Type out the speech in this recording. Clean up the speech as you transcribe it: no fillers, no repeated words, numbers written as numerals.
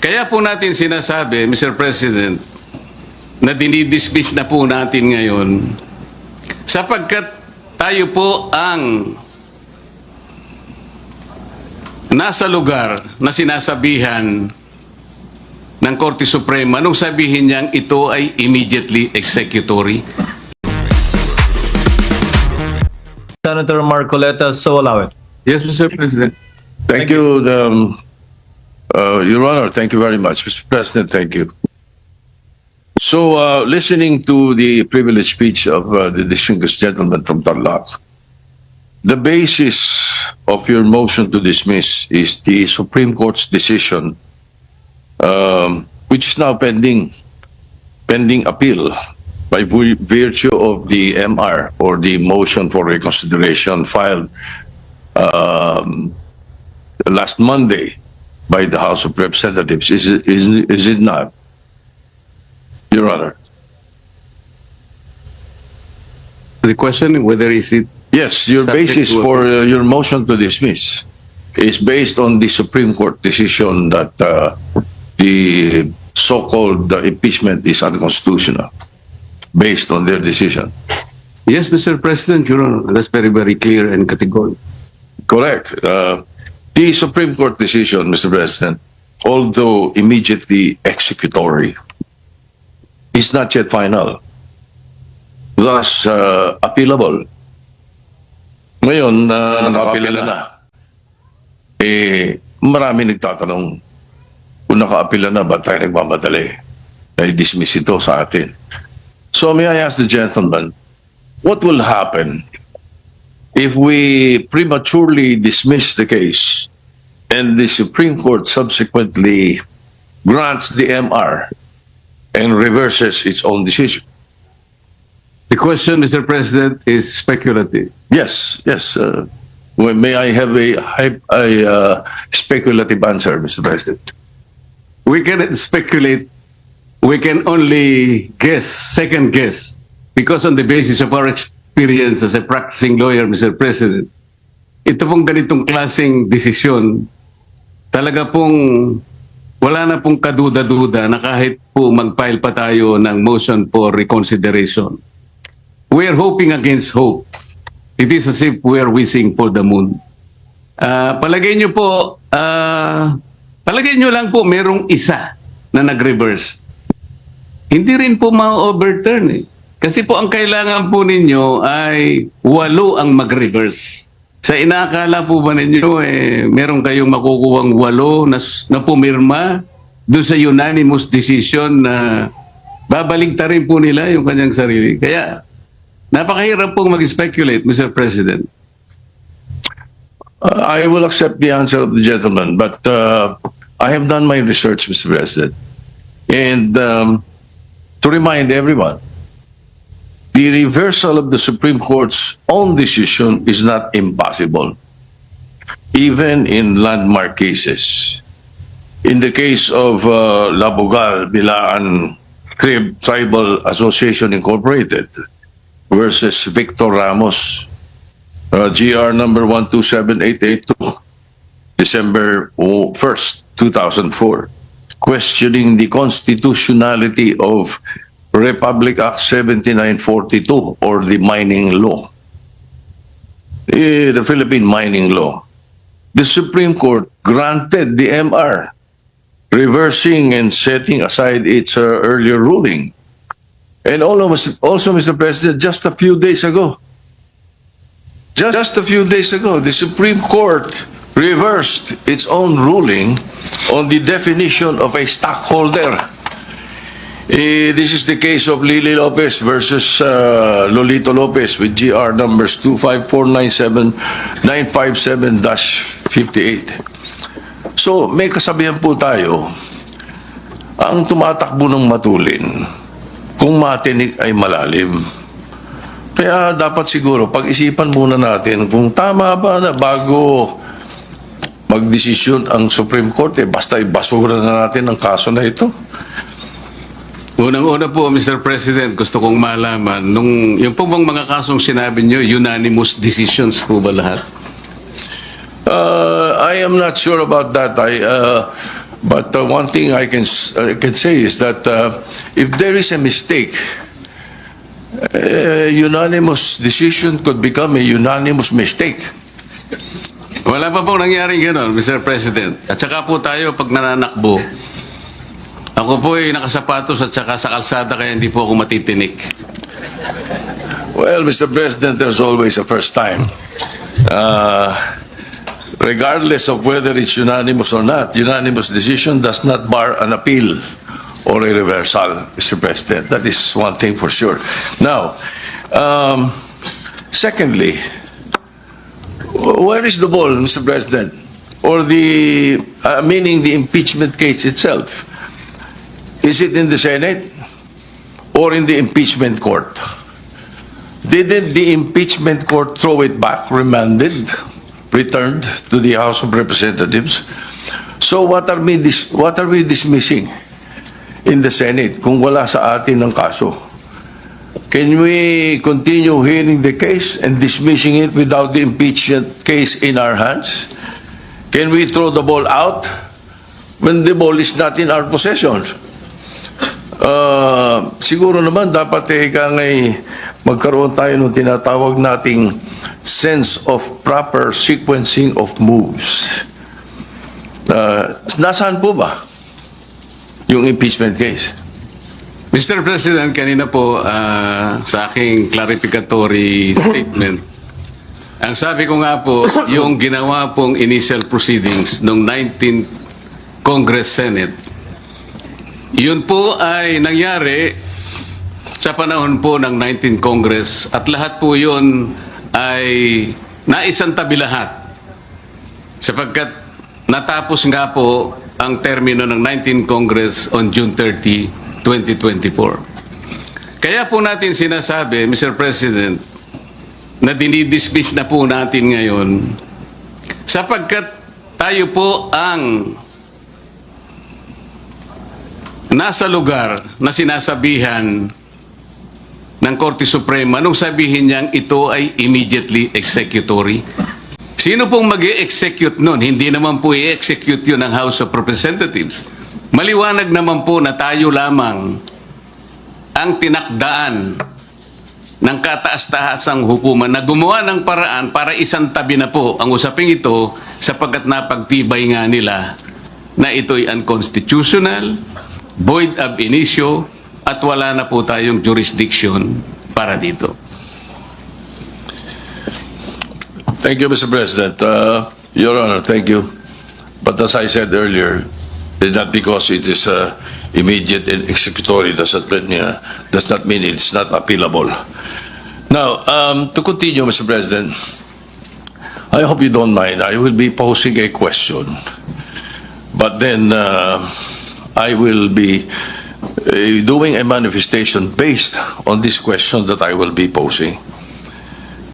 Kaya po natin sinasabi, Mr. President, na dinidismiss na po natin ngayon sapagkat tayo po ang nasa lugar na sinasabihan ng Korte Suprema nung sabihin niyang ito ay immediately executory. Senator Marcoleta, so allow it. Yes, Mr. President. Thank you, Your Honor. Thank you very much, Mr. President. Thank you. So, listening to the privileged speech of the distinguished gentleman from Tarlac, the basis of your motion to dismiss is the Supreme Court's decision, which is now pending appeal by virtue of the MR, or the motion for reconsideration filed last Monday by the House of Representatives. Is it not, Your Honor? The question whether is it Yes, your subject basis to for your motion to dismiss is based on the Supreme Court decision that the so-called impeachment is unconstitutional, based on their decision. Yes, Mr. President, Your Honor, that's very, very clear and categorical. Correct. The Supreme Court decision, Mr. President, although immediately executory, is not yet final, thus appealable. Ngayon, naka-appeal na. Marami nagtatanong, kung naka-appeal na, ba't tayo nagmamadali? I-dismiss ito sa atin. So may I ask the gentleman, what will happen if we prematurely dismiss the case and the Supreme Court subsequently grants the MR and reverses its own decision? The question, Mr. President, is speculative. Yes. May I have a speculative answer, Mr. President? We cannot speculate. We can only guess, second guess, because on the basis of our experience as a practicing lawyer, Mr. President, ito pong ganitong klaseng desisyon, talaga pong wala na pong kaduda-duda na kahit po mag-file pa tayo ng motion for reconsideration. We are hoping against hope. It is as if we are wishing for the moon. Palagay nyo po, palagay nyo lang po merong isa na nag-reverse. Hindi rin po ma-overturn eh. Kasi po ang kailangan po ninyo ay 8 ang mag-reverse. Sa inaakala po ba ninyo, meron kayong makukuhang 8 na pumirma doon sa unanimous decision na babaligtarin po nila yung kanyang sarili. Kaya, napakahirap pong mag-speculate, Mr. President. I will accept the answer of the gentleman, but I have done my research, Mr. President. And to remind everyone, the reversal of the Supreme Court's own decision is not impossible, even in landmark cases. In the case of Labogal, Bilaan Tribal Association Incorporated versus Victor Ramos, GR number 127882, December 1st, 2004, questioning the constitutionality of Republic Act 7942, or the mining law, the Philippine mining law. The Supreme Court granted the MR, reversing and setting aside its earlier ruling. And also, Mr. President, just a few days ago, the Supreme Court reversed its own ruling on the definition of a stockholder. This is the case of Lily Lopez versus Lolito Lopez with GR numbers 25497-957-58. So, may kasabihan po tayo, ang tumatakbo ng matulin, kung matinik ay malalim. Kaya dapat siguro pag-isipan muna natin kung tama ba na bago magdesisyon ang Supreme Court, basta ibasura na natin ang kaso na ito. Unang-una po, Mr. President, gusto kong malaman, yung po bang mga kasong sinabi nyo, unanimous decisions po ba lahat? I am not sure about that. But one thing I can say is that if there is a mistake, unanimous decision could become a unanimous mistake. Wala pa pong nangyaring gano'n, Mr. President. At saka po tayo, pag nananakbo, ako po ay nakasapatos at saka sa kalsada kaya hindi po ako matitinik. Well, Mr. President, there's always a first time. Regardless of whether it's unanimous or not, unanimous decision does not bar an appeal or a reversal, Mr. President. That is one thing for sure. Now, secondly, where is the ball, Mr. President? Or meaning the impeachment case itself? Is it in the Senate or in the impeachment court? Didn't the impeachment court throw it back, remanded, returned to the House of Representatives? So what are we dismissing in the Senate kung wala sa atin ang kaso? Can we continue hearing the case and dismissing it without the impeachment case in our hands? Can we throw the ball out when the ball is not in our possession? Siguro naman dapat magkaroon tayo ng tinatawag nating sense of proper sequencing of moves. Nasaan po ba yung impeachment case? Mr. President, kanina po sa aking clarificatory statement, ang sabi ko nga po, yung ginawa pong initial proceedings noong 19th Congress Senate, yun po ay nangyari sa panahon po ng 19th Congress at lahat po yun ay naisantabi lahat sapagkat natapos nga po ang termino ng 19th Congress on June 30, 2024. Kaya po natin sinasabi, Mr. President, na dinidismiss na po natin ngayon sapagkat tayo po ang nasa lugar na sinasabihan ng Korte Suprema nung sabihin niyang ito ay immediately executory. Sino pong mag-i-execute nun? Hindi naman po i-execute yun ng House of Representatives. Maliwanag naman po na tayo lamang ang tinakdaan ng kataas-tahasang hukuman na gumawa ng paraan para isantabi na po ang usaping ito sapagkat napagtibay nga nila na ito'y unconstitutional, void ab initio, at wala na po tayong jurisdiction para dito. Thank you, Mr. President. Your Honor, thank you. But as I said earlier, not because it is immediate and executory does not mean it's not appealable. Now, to continue, Mr. President, I hope you don't mind. I will be posing a question, but then I will be doing a manifestation based on this question that I will be posing.